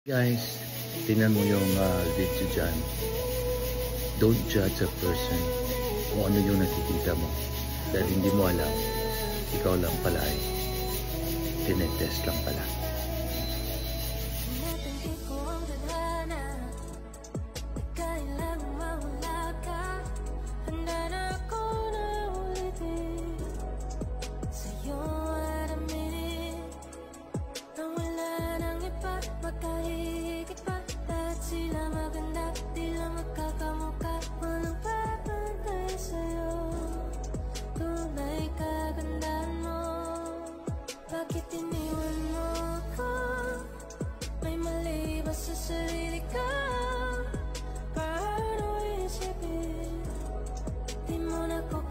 Guys, tingnan mo yung video dyan. Don't judge a person kung ano yung nakikita mo. Dahil hindi mo alam, ikaw lang pala ay tinetest lang pala. Bakit iniwan mo ko? May mali ba sa sarili ko? Paano isipin? Di mo na ko